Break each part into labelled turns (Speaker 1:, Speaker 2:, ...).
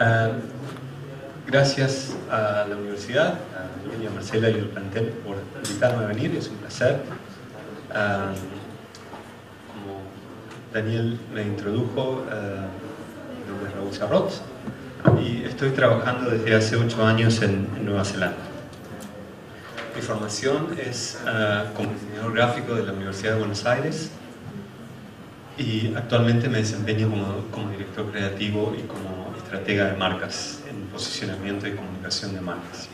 Speaker 1: Uh, Gracias a la universidad, a Miguel y a Marcela y al plantel por invitarme a venir, es un placer. Como Daniel me introdujo, mi nombre es Raúl Sarrot y estoy trabajando desde hace 8 años en Nueva Zelanda. Mi formación es como diseñador gráfico de la Universidad de Buenos Aires y actualmente me desempeño como director creativo y como estratega de marcas en posicionamiento y comunicación de marcas.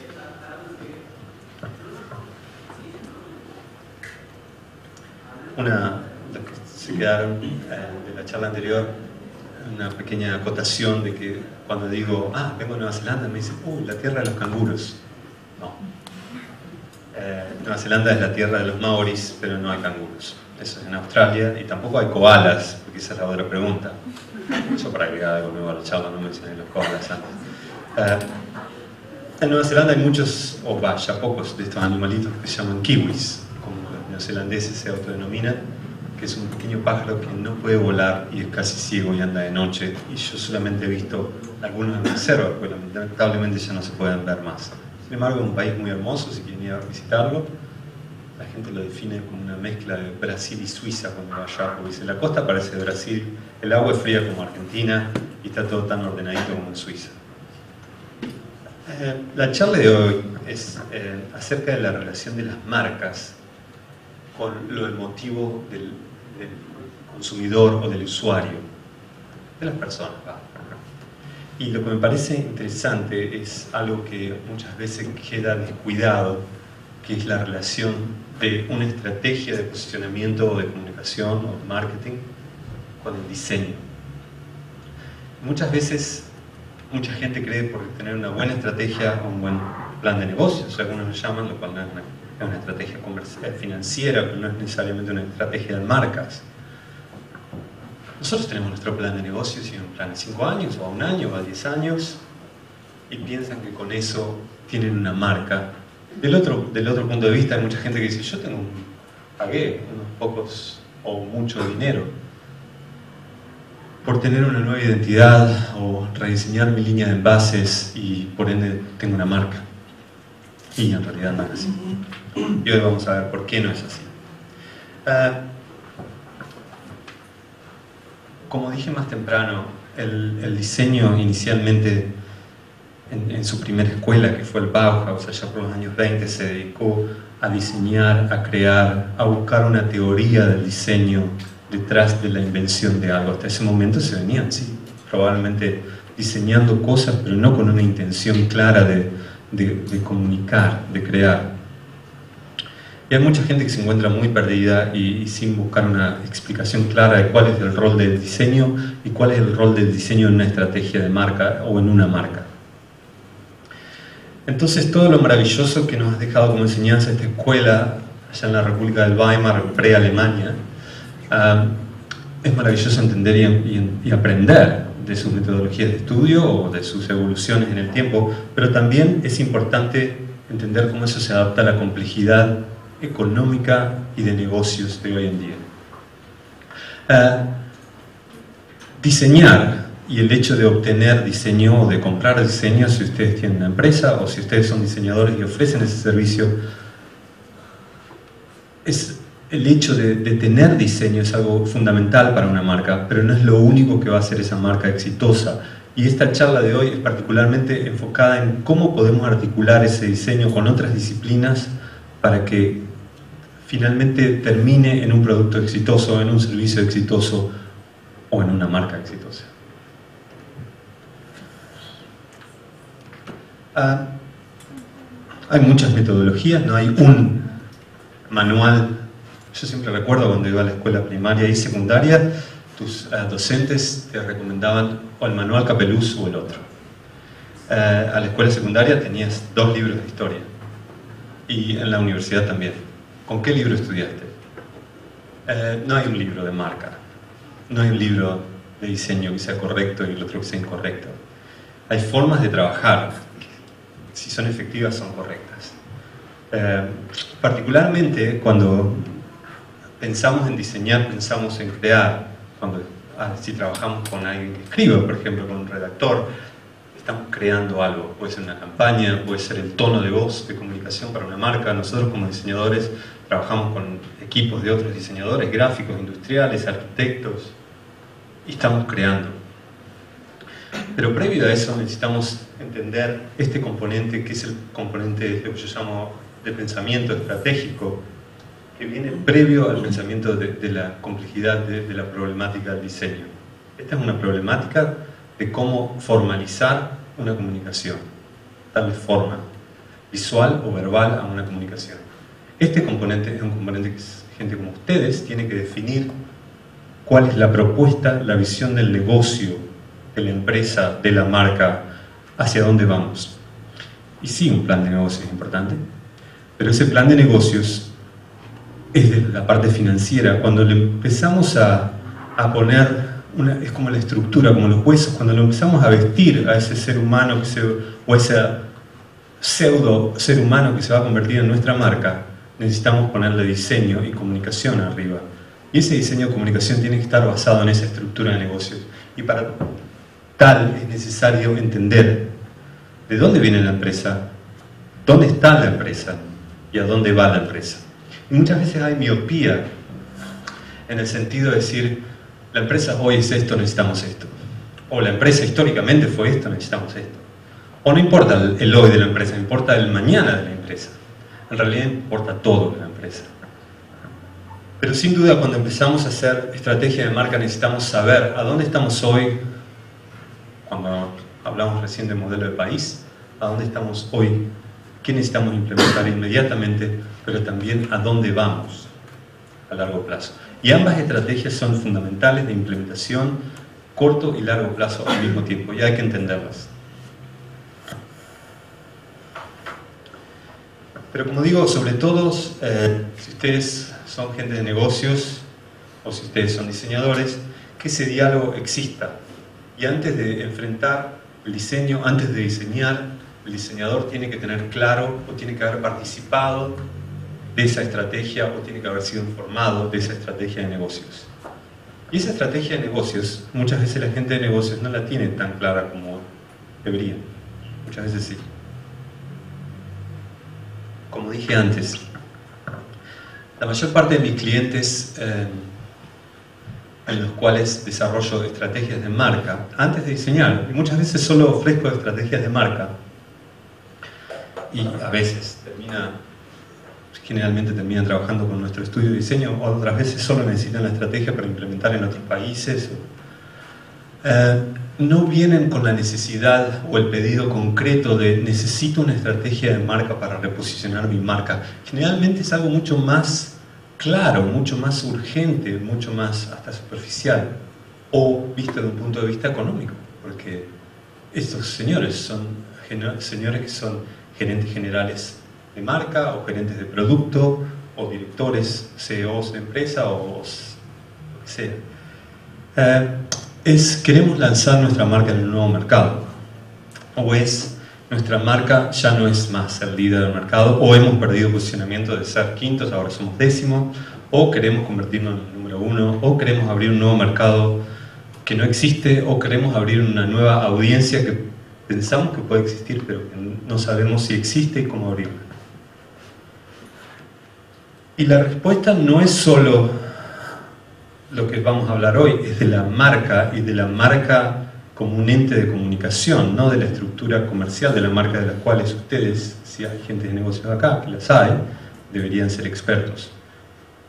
Speaker 1: Los que se quedaron de la charla anterior, una pequeña acotación de que cuando digo, vengo a Nueva Zelanda, me dicen, la tierra de los canguros. No. Nueva Zelanda es la tierra de los maoris, pero no hay canguros. Eso es en Australia, y tampoco hay koalas, porque esa es la otra pregunta. Yo para agregar algo nuevo a la charla no mencioné los koalas antes. En Nueva Zelanda hay muchos, ya pocos de estos animalitos que se llaman kiwis, como los neozelandeses se autodenominan, que es un pequeño pájaro que no puede volar y es casi ciego y anda de noche, y yo solamente he visto algunos en reserva, porque lamentablemente ya no se pueden ver más. Sin embargo, es un país muy hermoso, si quieren ir a visitarlo. La gente lo define como una mezcla de Brasil y Suiza cuando va allá, porque dice, la costa parece Brasil, el agua es fría como Argentina y está todo tan ordenadito como en Suiza. La charla de hoy es acerca de la relación de las marcas con lo emotivo del consumidor o del usuario, de las personas. Y lo que me parece interesante es algo que muchas veces queda descuidado, que es la relación de una estrategia de posicionamiento o de comunicación o de marketing con el diseño. Muchas veces, mucha gente cree por tener una buena estrategia o un buen plan de negocios, algunos lo llaman, lo cual no es una estrategia financiera, pero no es necesariamente una estrategia de marcas. Nosotros tenemos nuestro plan de negocios y un plan de 5 años, o a 1 año, o a 10 años, y piensan que con eso tienen una marca. Del otro punto de vista, hay mucha gente que dice, yo pagué unos pocos o mucho dinero por tener una nueva identidad o rediseñar mi línea de envases y por ende tengo una marca. Y en realidad no es así. Y hoy vamos a ver por qué no es así. Como dije más temprano, el diseño inicialmente en su primera escuela, que fue el Bauhaus, allá por los años 20, se dedicó a diseñar, a crear, a buscar una teoría del diseño detrás de la invención de algo. Hasta ese momento se venían, sí, probablemente diseñando cosas, pero no con una intención clara de comunicar, de crear. Y hay mucha gente que se encuentra muy perdida y sin buscar una explicación clara de cuál es el rol del diseño y cuál es el rol del diseño en una estrategia de marca o en una marca. Entonces, todo lo maravilloso que nos ha dejado como enseñanza esta escuela, allá en la República del Weimar, pre-Alemania, es maravilloso entender y aprender de sus metodologías de estudio o de sus evoluciones en el tiempo, pero también es importante entender cómo eso se adapta a la complejidad económica y de negocios de hoy en día. Diseñar y el hecho de obtener diseño o de comprar diseño, si ustedes tienen una empresa o si ustedes son diseñadores y ofrecen ese servicio, el hecho de tener diseño es algo fundamental para una marca, pero no es lo único que va a hacer esa marca exitosa. Y esta charla de hoy es particularmente enfocada en cómo podemos articular ese diseño con otras disciplinas para que finalmente termine en un producto exitoso, en un servicio exitoso o en una marca exitosa. Hay muchas metodologías, no hay un manual. Yo siempre recuerdo cuando iba a la escuela primaria y secundaria, tus docentes te recomendaban o el manual Capeluz o el otro. A la escuela secundaria tenías 2 libros de historia y en la universidad también. ¿Con qué libro estudiaste? No hay un libro de marca, no hay un libro de diseño que sea correcto y el otro que sea incorrecto. Hay formas de trabajar, si son efectivas son correctas. Particularmente cuando pensamos en diseñar, pensamos en crear. Si trabajamos con alguien que escribe, por ejemplo, con un redactor, estamos creando algo. Puede ser una campaña, puede ser el tono de voz de comunicación para una marca. Nosotros como diseñadores trabajamos con equipos de otros diseñadores, gráficos, industriales, arquitectos, y estamos creando. Pero previo a eso necesitamos entender este componente, que es el componente de lo que yo llamo de pensamiento estratégico, que viene previo al pensamiento de la complejidad de la problemática del diseño. Esta es una problemática de cómo formalizar una comunicación, darle forma visual o verbal a una comunicación. Este componente es un componente que gente como ustedes tiene que definir cuál es la propuesta, la visión del negocio, de la empresa, de la marca, hacia dónde vamos. Y sí, un plan de negocios es importante, pero ese plan de negocios es de la parte financiera. Cuando le empezamos a poner, es como la estructura, como los huesos, cuando lo empezamos a vestir a ese ser humano o ese pseudo ser humano que se va a convertir en nuestra marca, necesitamos ponerle diseño y comunicación arriba. Y ese diseño de comunicación tiene que estar basado en esa estructura de negocios. Y para tal es necesario entender de dónde viene la empresa, dónde está la empresa y a dónde va la empresa. Y muchas veces hay miopía en el sentido de decir, la empresa hoy es esto, necesitamos esto. O la empresa históricamente fue esto, necesitamos esto. O no importa el hoy de la empresa, importa el mañana de la empresa. En realidad importa todo de la empresa. Pero sin duda cuando empezamos a hacer estrategia de marca necesitamos saber a dónde estamos hoy, cuando hablamos recién de modelo de país, a dónde estamos hoy, qué necesitamos implementar inmediatamente, pero también a dónde vamos a largo plazo. Y ambas estrategias son fundamentales de implementación corto y largo plazo al mismo tiempo, y hay que entenderlas. Pero como digo, sobre todo, si ustedes son gente de negocios o si ustedes son diseñadores, que ese diálogo exista. Y antes de enfrentar el diseño, antes de diseñar, el diseñador tiene que tener claro o tiene que haber participado de esa estrategia o tiene que haber sido informado de esa estrategia de negocios. Y esa estrategia de negocios, muchas veces la gente de negocios no la tiene tan clara como debería. Muchas veces sí. Como dije antes, la mayor parte de mis clientes en los cuales desarrollo estrategias de marca, antes de diseñar, y muchas veces solo ofrezco estrategias de marca, y a veces generalmente terminan trabajando con nuestro estudio de diseño, o otras veces solo necesitan la estrategia para implementar en otros países. No vienen con la necesidad o el pedido concreto de necesito una estrategia de marca para reposicionar mi marca. Generalmente es algo mucho más claro, mucho más urgente, mucho más hasta superficial, o visto desde un punto de vista económico, porque estos señores son señores que son gerentes generales de marca o gerentes de producto o directores, CEOs de empresa o lo que sea. Queremos lanzar nuestra marca en el nuevo mercado, o nuestra marca ya no es más ser líder del mercado, o hemos perdido posicionamiento de ser quintos, ahora somos décimos, o queremos convertirnos en el número uno, o queremos abrir un nuevo mercado que no existe, o queremos abrir una nueva audiencia que pensamos que puede existir, pero que no sabemos si existe y cómo abrirla. Y la respuesta no es solo lo que vamos a hablar hoy, es de la marca y de la marca como un ente de comunicación, no de la estructura comercial de la marca de las cuales ustedes, si hay gente de negocios acá, que las hay, deberían ser expertos.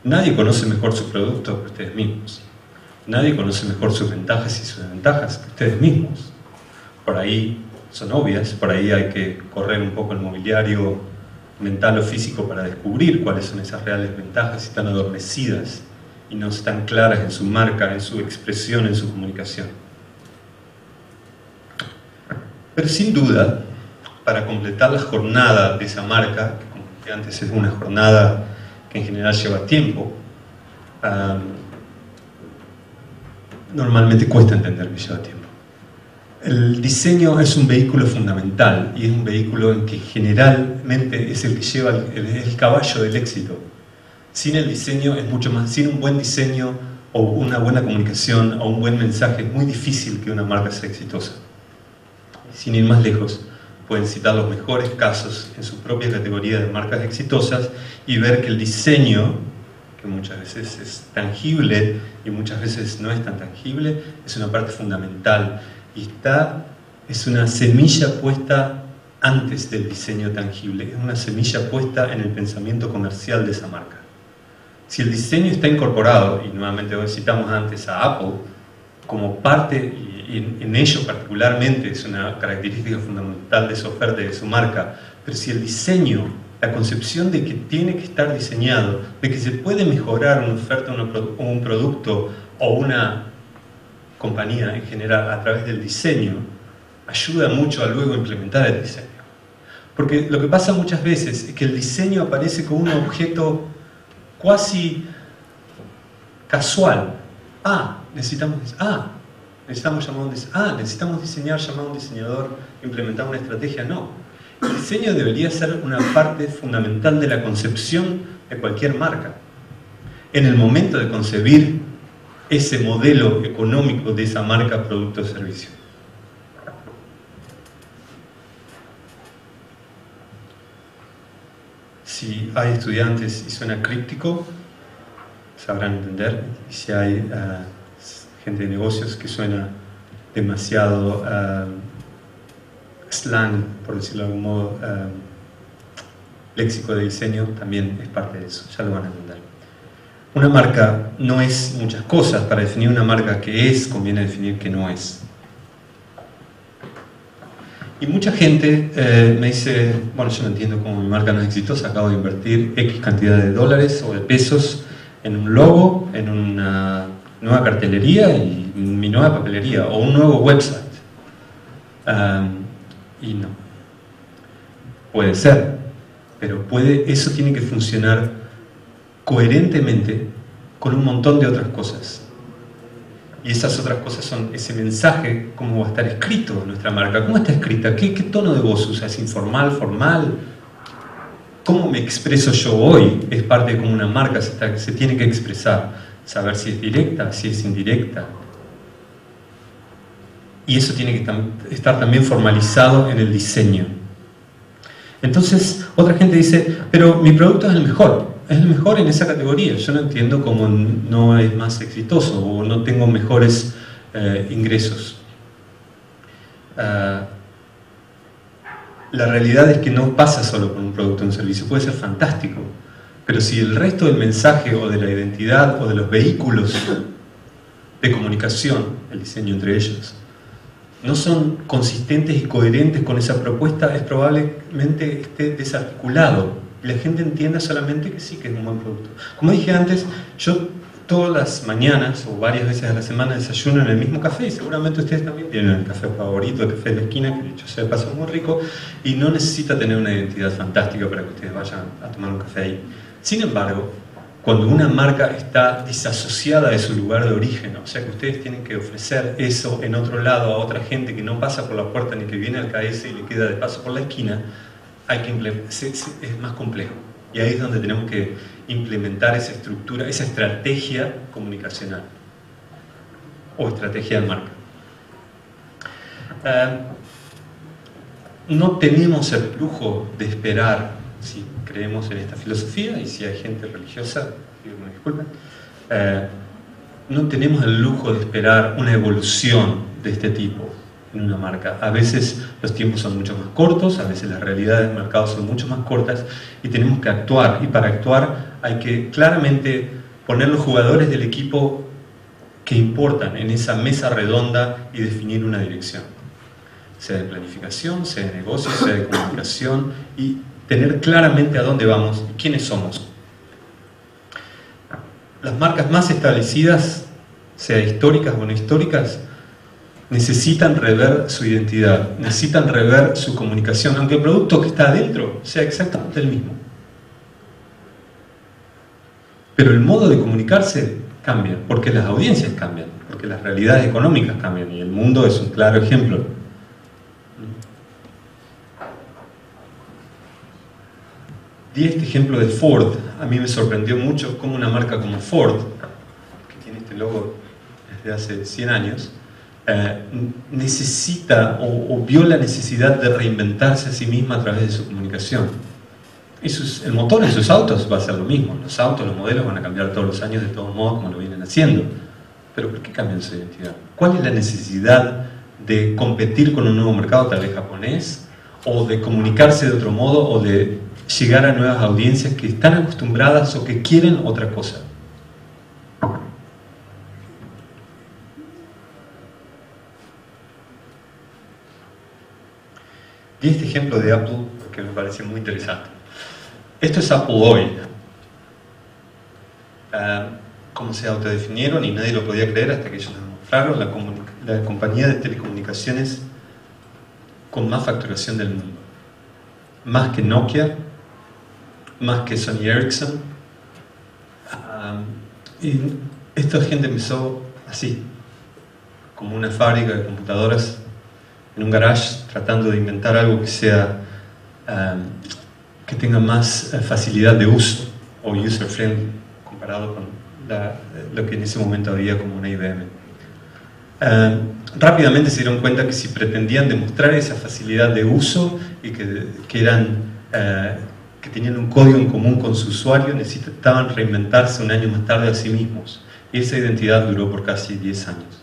Speaker 1: Nadie conoce mejor sus productos que ustedes mismos. Nadie conoce mejor sus ventajas y sus desventajas que ustedes mismos. Por ahí son obvias, por ahí hay que correr un poco el mobiliario mental o físico para descubrir cuáles son esas reales ventajas y están adormecidas y no están claras en su marca, en su expresión, en su comunicación. Pero sin duda, para completar la jornada de esa marca, que como dije antes es una jornada que en general lleva tiempo, normalmente cuesta entender que lleva tiempo. El diseño es un vehículo fundamental y es un vehículo en que generalmente es el que lleva el caballo del éxito. Sin el diseño es mucho más, sin un buen diseño o una buena comunicación o un buen mensaje es muy difícil que una marca sea exitosa. Sin ir más lejos, pueden citar los mejores casos en su propia categoría de marcas exitosas y ver que el diseño, que muchas veces es tangible y muchas veces no es tan tangible, es una parte fundamental y es una semilla puesta antes del diseño tangible, es una semilla puesta en el pensamiento comercial de esa marca. Si el diseño está incorporado, y nuevamente citamos antes a Apple, como parte, y en ello particularmente es una característica fundamental de su oferta y de su marca, pero si el diseño, la concepción de que tiene que estar diseñado, de que se puede mejorar una oferta o un producto o una compañía en general a través del diseño, ayuda mucho a luego implementar el diseño. Porque lo que pasa muchas veces es que el diseño aparece como un objeto cuasi casual. Necesitamos diseñar, llamar a un diseñador, implementar una estrategia. No. El diseño debería ser una parte fundamental de la concepción de cualquier marca. En el momento de concebir ese modelo económico de esa marca, producto o servicio. Si hay estudiantes y suena críptico, sabrán entender. Y si hay gente de negocios que suena demasiado slang, por decirlo de algún modo, léxico de diseño, también es parte de eso, ya lo van a entender. Una marca no es muchas cosas. Para definir una marca que es, conviene definir que no es. Y mucha gente me dice, bueno, yo no entiendo cómo mi marca no es exitosa, acabo de invertir X cantidad de dólares o de pesos en un logo, en una nueva cartelería y mi nueva papelería o un nuevo website. Y no. Puede ser, pero eso tiene que funcionar coherentemente con un montón de otras cosas. Y esas otras cosas son ese mensaje, cómo va a estar escrito nuestra marca, cómo está escrita, qué tono de voz usa, es informal, formal, cómo me expreso yo hoy, es parte de cómo una marca se tiene que expresar, saber si es directa, si es indirecta. Y eso tiene que estar también formalizado en el diseño. Entonces, otra gente dice, pero mi producto es el mejor en esa categoría. Yo no entiendo cómo no es más exitoso o no tengo mejores ingresos. La realidad es que no pasa solo por un producto o un servicio, puede ser fantástico, pero si el resto del mensaje o de la identidad o de los vehículos de comunicación, el diseño entre ellos, no son consistentes y coherentes con esa propuesta, es probablemente esté desarticulado y la gente entienda solamente que sí, que es un buen producto. Como dije antes, yo todas las mañanas o varias veces a la semana desayuno en el mismo café y seguramente ustedes también tienen el café favorito, el café de la esquina, que de hecho sea de paso muy rico y no necesita tener una identidad fantástica para que ustedes vayan a tomar un café ahí. Sin embargo, cuando una marca está disasociada de su lugar de origen, o sea que ustedes tienen que ofrecer eso en otro lado a otra gente que no pasa por la puerta ni que viene al KS y le queda de paso por la esquina, es más complejo. Y ahí es donde tenemos que implementar esa estructura, esa estrategia comunicacional o estrategia de marca. No tenemos el lujo de esperar, si creemos en esta filosofía y si hay gente religiosa, me disculpen, no tenemos el lujo de esperar una evolución de este tipo en una marca. A veces los tiempos son mucho más cortos, a veces las realidades del mercado son mucho más cortas y tenemos que actuar, y para actuar hay que claramente poner los jugadores del equipo que importan en esa mesa redonda y definir una dirección, sea de planificación, sea de negocio, sea de comunicación, y tener claramente a dónde vamos y quiénes somos. Las marcas más establecidas, sea históricas o no históricas, necesitan rever su identidad, necesitan rever su comunicación, aunque el producto que está adentro sea exactamente el mismo. Pero el modo de comunicarse cambia, porque las audiencias cambian, porque las realidades económicas cambian, y el mundo es un claro ejemplo. Di este ejemplo de Ford. A mí me sorprendió mucho cómo una marca como Ford, que tiene este logo desde hace 100 años, necesita o vio la necesidad de reinventarse a sí misma a través de su comunicación. El motor en sus autos va a ser lo mismo. Los autos, los modelos van a cambiar todos los años de todos modos como lo vienen haciendo. Pero ¿por qué cambian su identidad? ¿Cuál es la necesidad de competir con un nuevo mercado, tal vez japonés, o de comunicarse de otro modo, o de llegar a nuevas audiencias que están acostumbradas o que quieren otra cosa? Di este ejemplo de Apple porque me parece muy interesante. Esto es Apple hoy. Como se autodefinieron y nadie lo podía creer hasta que ellos lo mostraron, la compañía de telecomunicaciones con más facturación del mundo. Más que Nokia, más que Sony Ericsson. Y esta gente empezó así, como una fábrica de computadoras en un garage, tratando de inventar algo que sea que tenga más facilidad de uso o user friendly comparado con lo que en ese momento había como una IBM. Rápidamente se dieron cuenta que si pretendían demostrar esa facilidad de uso y que tenían un código en común con su usuario, necesitaban reinventarse un año más tarde a sí mismos, y esa identidad duró por casi 10 años.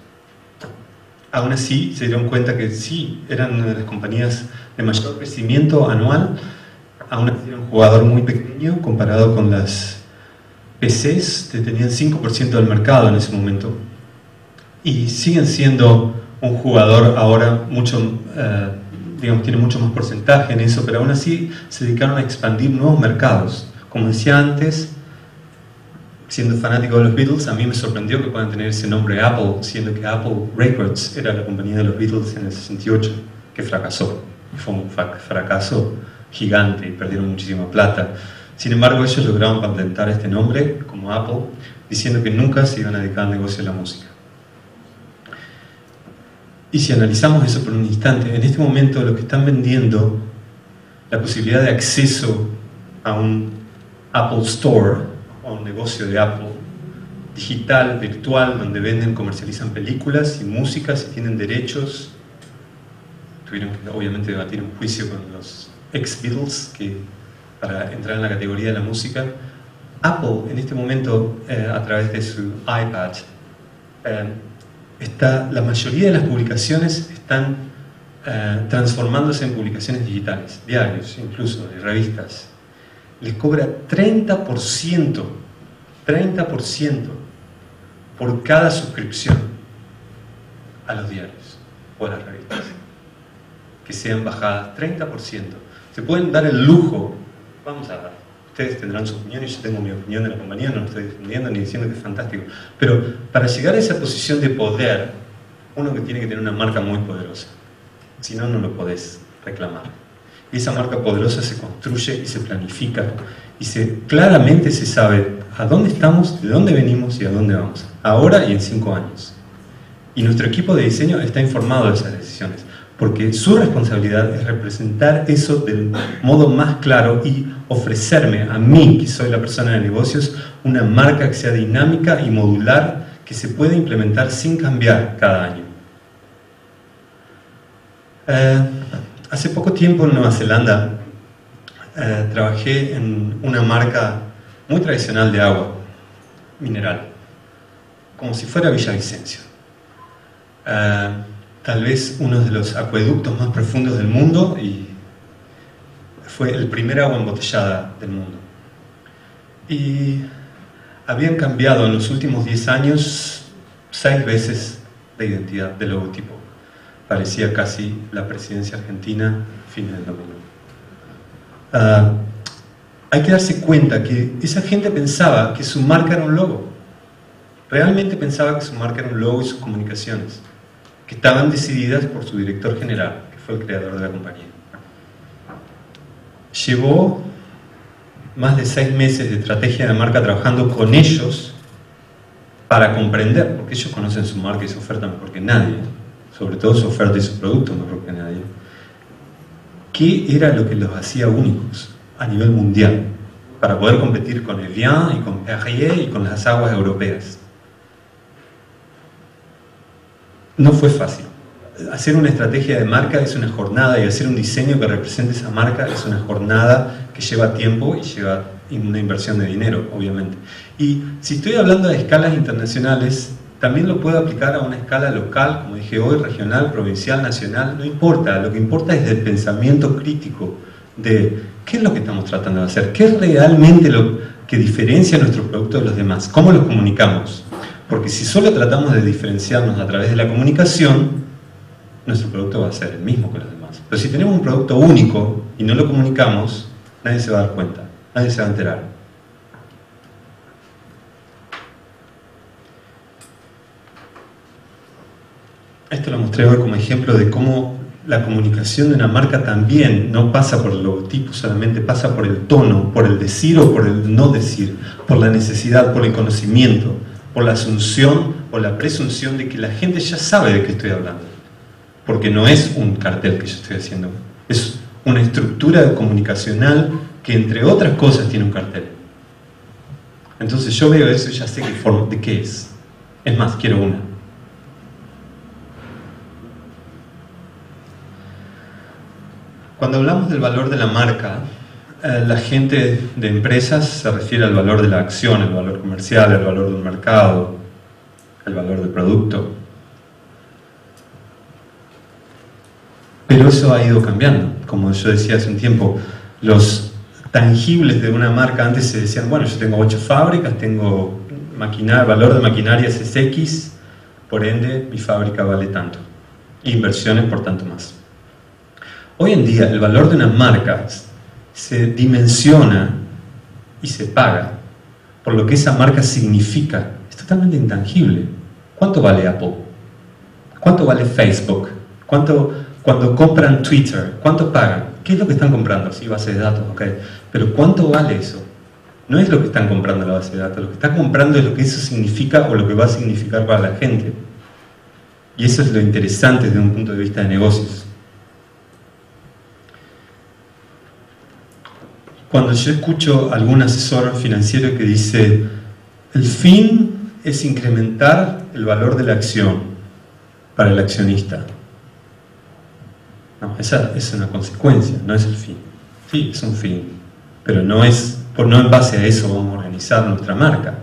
Speaker 1: Aún así se dieron cuenta que sí, eran una de las compañías de mayor crecimiento anual. Aún así era un jugador muy pequeño comparado con las PCs, que tenían 5% del mercado en ese momento. Y siguen siendo un jugador ahora mucho, tiene mucho más porcentaje en eso, pero aún así se dedicaron a expandir nuevos mercados. Como decía antes, siendo fanático de los Beatles, a mí me sorprendió que puedan tener ese nombre Apple, siendo que Apple Records era la compañía de los Beatles en el 68, que fracasó. Y fue un fracaso gigante y perdieron muchísima plata. Sin embargo, ellos lograron patentar este nombre como Apple, diciendo que nunca se iban a dedicar al negocio de la música. Y si analizamos eso por un instante, en este momento lo que están vendiendo, la posibilidad de acceso a un Apple Store, a un negocio de Apple, digital, virtual, donde venden, comercializan películas y músicas y tienen derechos. Tuvieron que obviamente debatir un juicio con los ex-Beatles para entrar en la categoría de la música. Apple en este momento, a través de su iPad, la mayoría de las publicaciones están transformándose en publicaciones digitales, diarios, incluso de revistas. Les cobra 30% por cada suscripción a los diarios o a las revistas que sean bajadas. 30%. Se pueden dar el lujo, vamos a ver, ustedes tendrán su opinión y yo tengo mi opinión de la compañía, no lo estoy defendiendo ni diciendo que es fantástico, pero para llegar a esa posición de poder, uno que tiene que tener una marca muy poderosa, si no, no lo podés reclamar. Y esa marca poderosa se construye y se planifica y claramente se sabe a dónde estamos, de dónde venimos y a dónde vamos, ahora y en 5 años. Y nuestro equipo de diseño está informado de esas decisiones, porque su responsabilidad es representar eso del modo más claro y ofrecerme a mí, que soy la persona de negocios, una marca que sea dinámica y modular, que se puede implementar sin cambiar cada año. Hace poco tiempo en Nueva Zelanda trabajé en una marca muy tradicional de agua mineral, como si fuera Villavicencio. Tal vez uno de los acueductos más profundos del mundo y fue el primer agua embotellada del mundo. Y habían cambiado en los últimos 10 años 6 veces de identidad, de logotipo. Parecía casi la presidencia argentina, fin del domingo. Hay que darse cuenta que esa gente pensaba que su marca era un logo. Realmente pensaba que su marca era un logo y sus comunicaciones, que estaban decididas por su director general, que fue el creador de la compañía. Llevó más de 6 meses de estrategia de marca trabajando con ellos para comprender, porque ellos conocen su marca y su oferta mejor que nadie, sobre todo su oferta y su producto mejor que nadie, qué era lo que los hacía únicos a nivel mundial para poder competir con Evian y con Perrier y con las aguas europeas. no fue fácil. Hacer una estrategia de marca es una jornada, y hacer un diseño que represente esa marca es una jornada que lleva tiempo y lleva una inversión de dinero, obviamente. Y si estoy hablando de escalas internacionales, también lo puedo aplicar a una escala local, como dije hoy, regional, provincial, nacional, no importa. Lo que importa es el pensamiento crítico de qué es lo que estamos tratando de hacer, qué es realmente lo que diferencia nuestro producto de los demás, cómo los comunicamos. Porque si solo tratamos de diferenciarnos a través de la comunicación, nuestro producto va a ser el mismo que los demás. Pero si tenemos un producto único y no lo comunicamos, nadie se va a dar cuenta, nadie se va a enterar. Esto lo mostré hoy como ejemplo de cómo la comunicación de una marca también no pasa por el logotipo solamente, pasa por el tono, por el decir o por el no decir, por la necesidad, por el conocimiento, por la asunción o la presunción de que la gente ya sabe de qué estoy hablando. Porque no es un cartel que yo estoy haciendo, es una estructura comunicacional que entre otras cosas tiene un cartel. Entonces yo veo eso y ya sé de qué es. Es más, quiero una. Cuando hablamos del valor de la marca, la gente de empresas se refiere al valor de la acción, el valor comercial, el valor del mercado, el valor del producto. Pero eso ha ido cambiando. Como yo decía hace un tiempo, los tangibles de una marca antes se decían, bueno, yo tengo 8 fábricas, tengo el valor de maquinarias es X, por ende mi fábrica vale tanto. Inversiones por tanto más. Hoy en día el valor de una marca se dimensiona y se paga por lo que esa marca significa. Es totalmente intangible. ¿Cuánto vale Apple? ¿Cuánto vale Facebook? Cuando compran Twitter, ¿cuánto pagan? ¿Qué es lo que están comprando? Sí, base de datos, ok. Pero ¿cuánto vale eso? No es lo que están comprando la base de datos. Lo que están comprando es lo que eso significa o lo que va a significar para la gente. Y eso es lo interesante desde un punto de vista de negocios. Cuando yo escucho a algún asesor financiero que dice el fin es incrementar el valor de la acción para el accionista. No, esa es una consecuencia, no es el fin. Sí, es un fin, pero no en base a eso vamos a organizar nuestra marca.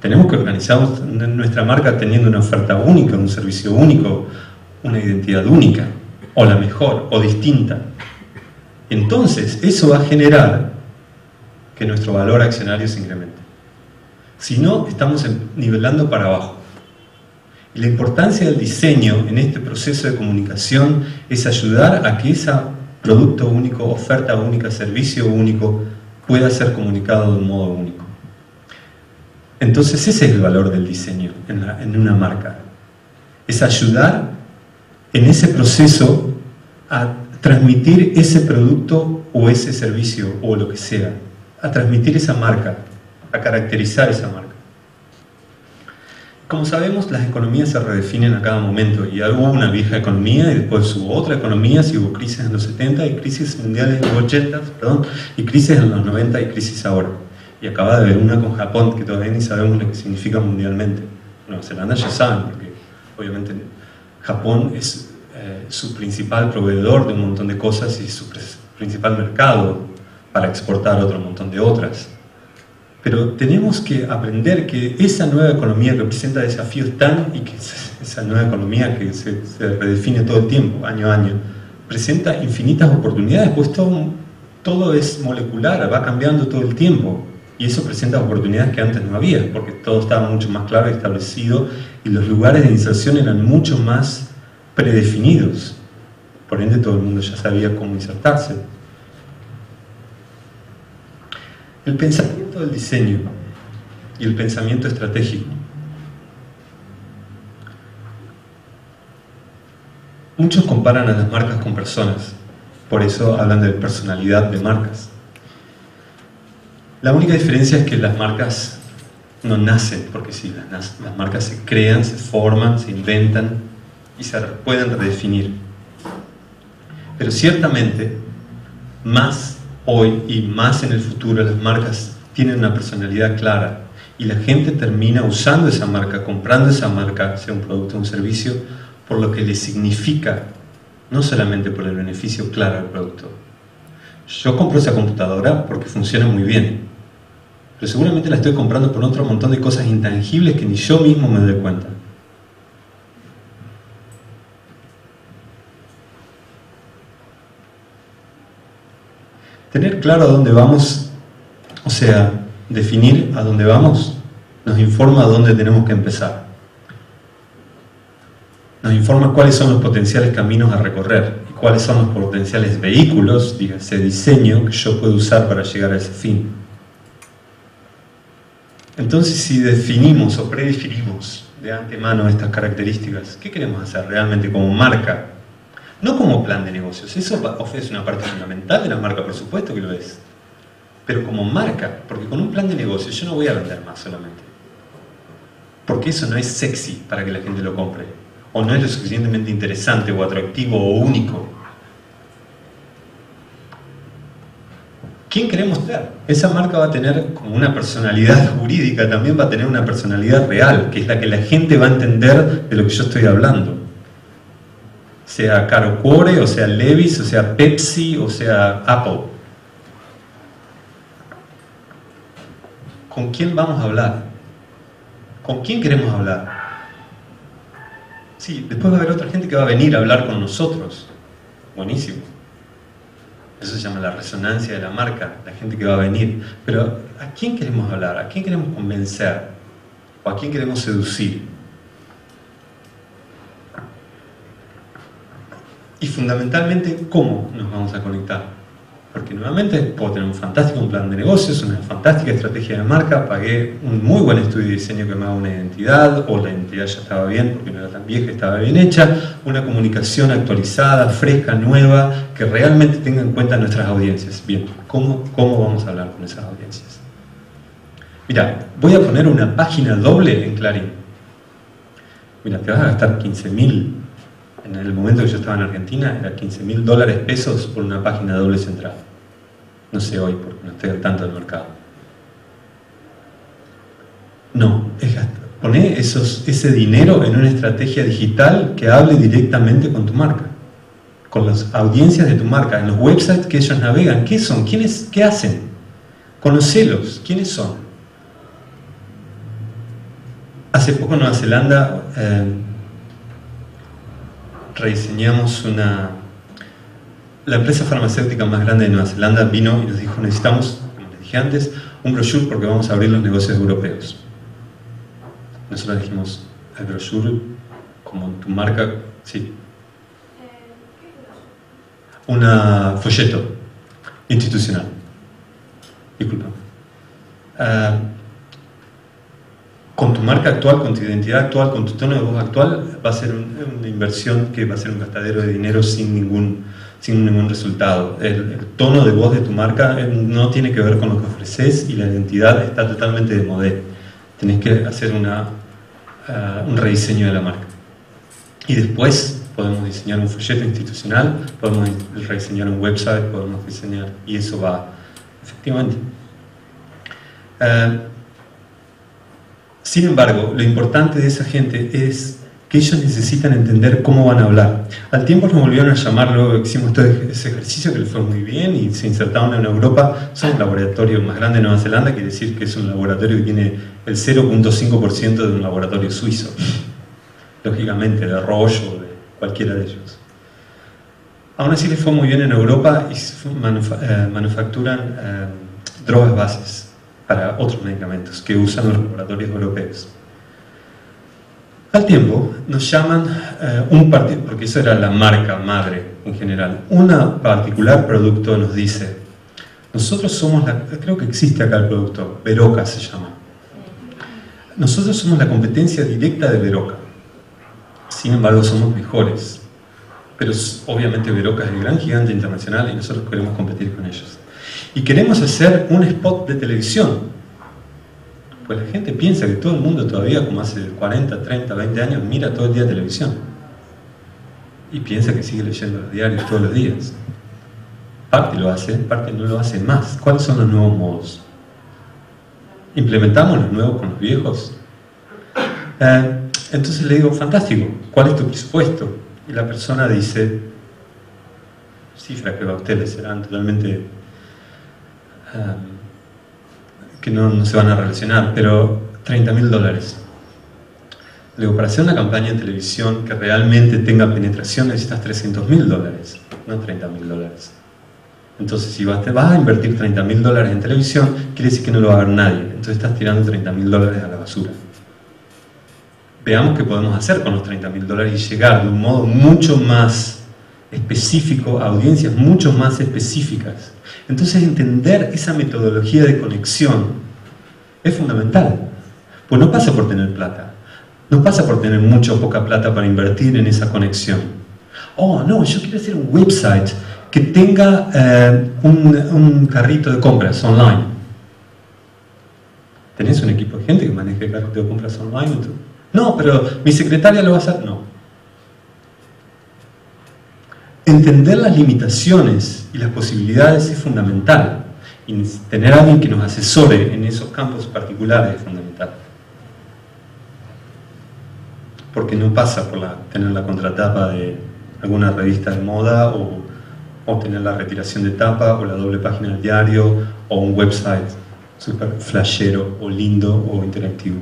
Speaker 1: Tenemos que organizar nuestra marca teniendo una oferta única, un servicio único, una identidad única, o la mejor, o distinta. Entonces, eso va a generar que nuestro valor accionario se incremente. Si no, estamos nivelando para abajo. Y la importancia del diseño en este proceso de comunicación es ayudar a que ese producto único, oferta única, servicio único, pueda ser comunicado de un modo único. Entonces ese es el valor del diseño en una marca. Es ayudar en ese proceso a transmitir ese producto o ese servicio o lo que sea, a transmitir esa marca, a caracterizar esa marca. Como sabemos, las economías se redefinen a cada momento y hubo una vieja economía y después hubo otra economía, y hubo crisis en los 70 y crisis mundiales en los 80, y crisis en los 90 y crisis ahora. Y acaba de haber una con Japón que todavía ni sabemos lo que significa mundialmente. Nueva Zelanda ya saben, porque obviamente Japón es su principal proveedor de un montón de cosas y su principal mercado para exportar otro montón de otras. Pero tenemos que aprender que esa nueva economía representa desafíos y que esa nueva economía que se redefine todo el tiempo, año a año, presenta infinitas oportunidades, pues todo es molecular, va cambiando todo el tiempo. Y eso presenta oportunidades que antes no había, porque todo estaba mucho más claro y establecido, y los lugares de inserción eran mucho más predefinidos. Por ende, todo el mundo ya sabía cómo insertarse. El pensamiento del diseño y el pensamiento estratégico. Muchos comparan a las marcas con personas, por eso hablan de personalidad de marcas. La única diferencia es que las marcas no nacen, porque sí, las marcas se crean, se forman, se inventan y se pueden redefinir. Pero ciertamente, más hoy y más en el futuro, las marcas tienen una personalidad clara y la gente termina usando esa marca, comprando esa marca, sea un producto o un servicio, por lo que le significa, no solamente por el beneficio claro del producto. Yo compro esa computadora porque funciona muy bien, pero seguramente la estoy comprando por otro montón de cosas intangibles que ni yo mismo me doy cuenta. Tener claro a dónde vamos, o sea, definir a dónde vamos, nos informa a dónde tenemos que empezar. Nos informa cuáles son los potenciales caminos a recorrer y cuáles son los potenciales vehículos, dígase diseño, que yo puedo usar para llegar a ese fin. Entonces, si definimos o predefinimos de antemano estas características, ¿qué queremos hacer realmente como marca? No como plan de negocios, eso ofrece una parte fundamental de la marca, por supuesto que lo es. Pero como marca, porque con un plan de negocios yo no voy a vender más solamente. Porque eso no es sexy para que la gente lo compre. O no es lo suficientemente interesante o atractivo o único. ¿Quién queremos ser? Esa marca va a tener como una personalidad jurídica, también va a tener una personalidad real, que es la que la gente va a entender de lo que yo estoy hablando. Sea Caro Cuore, o sea Levi's, o sea Pepsi, o sea Apple. ¿Con quién vamos a hablar? ¿Con quién queremos hablar? Sí, después va a haber otra gente que va a venir a hablar con nosotros. Buenísimo. Eso se llama la resonancia de la marca, la gente que va a venir. Pero ¿a quién queremos hablar? ¿A quién queremos convencer? ¿O a quién queremos seducir? Y fundamentalmente, ¿cómo nos vamos a conectar? Porque nuevamente puedo tener un fantástico plan de negocios, una fantástica estrategia de marca, pagué un muy buen estudio de diseño que me haga una identidad, o la identidad ya estaba bien porque no era tan vieja, estaba bien hecha, una comunicación actualizada, fresca, nueva, que realmente tenga en cuenta nuestras audiencias. Bien, ¿cómo vamos a hablar con esas audiencias? Mira, voy a poner una página doble en Clarín. Mira, te vas a gastar 15.000. En el momento que yo estaba en Argentina era $15.000 pesos por una página doble central. No sé hoy porque no estoy al tanto del mercado. No, es poner ese dinero en una estrategia digital que hable directamente con tu marca, con las audiencias de tu marca, en los websites que ellos navegan. ¿Qué son? ¿Quiénes? ¿Qué hacen? Conocelos. ¿Quiénes son? Hace poco en Nueva Zelanda rediseñamos la empresa farmacéutica más grande de Nueva Zelanda vino y nos dijo: necesitamos, como les dije antes, un brochure porque vamos a abrir los negocios europeos. Nosotros dijimos: el brochure como tu marca, sí. Una folleto institucional. Disculpa. Con tu marca actual, con tu identidad actual, con tu tono de voz actual, va a ser una inversión que va a ser un gastadero de dinero sin ningún resultado. El tono de voz de tu marca no tiene que ver con lo que ofreces y la identidad está totalmente de modé. Tenés que hacer un rediseño de la marca. Y después podemos diseñar un folleto institucional, podemos rediseñar un website, podemos diseñar, y eso va, efectivamente. Sin embargo, lo importante de esa gente es que ellos necesitan entender cómo van a hablar. Al tiempo nos volvieron a llamar, luego hicimos todo ese ejercicio que les fue muy bien y se insertaron en Europa. Son el laboratorio más grande de Nueva Zelanda, quiere decir que es un laboratorio que tiene el 0.5% de un laboratorio suizo. Lógicamente, de Roche o de cualquiera de ellos. Aún así les fue muy bien en Europa y manufacturan drogas bases para otros medicamentos que usan los laboratorios europeos. Al tiempo nos llaman porque eso era la marca madre en general. Un particular producto nos dice: nosotros somos creo que existe acá el producto, Veroca se llama. Nosotros somos la competencia directa de Veroca. Sin embargo, somos mejores. Pero obviamente Veroca es el gran gigante internacional y nosotros queremos competir con ellos. Y queremos hacer un spot de televisión. Pues la gente piensa que todo el mundo todavía, como hace 40, 30, 20 años, mira todo el día televisión. Y piensa que sigue leyendo los diarios todos los días. Parte lo hace, parte no lo hace más. ¿Cuáles son los nuevos modos? ¿Implementamos los nuevos con los viejos? Entonces le digo, fantástico, ¿cuál es tu presupuesto? Y la persona dice, cifras que a ustedes serán totalmente que no se van a relacionar, pero $30.000. Le digo, para hacer una campaña de televisión que realmente tenga penetración necesitas $300.000, no $30.000. Entonces, si vas a invertir $30.000 en televisión, quiere decir que no lo va a ver nadie. Entonces estás tirando $30.000 a la basura. Veamos qué podemos hacer con los $30.000 y llegar de un modo mucho más específico a audiencias mucho más específicas. Entonces, entender esa metodología de conexión es fundamental. Pues no pasa por tener plata. No pasa por tener mucha o poca plata para invertir en esa conexión. Oh, no, yo quiero hacer un website que tenga un carrito de compras online. ¿Tenés un equipo de gente que maneje el carrito de compras online? No, pero mi secretaria lo va a hacer. No. Entender las limitaciones y las posibilidades es fundamental. Y tener a alguien que nos asesore en esos campos particulares es fundamental. Porque no pasa por tener la contratapa de alguna revista de moda o tener la retiración de tapa o la doble página del diario o un website super flashero o lindo o interactivo.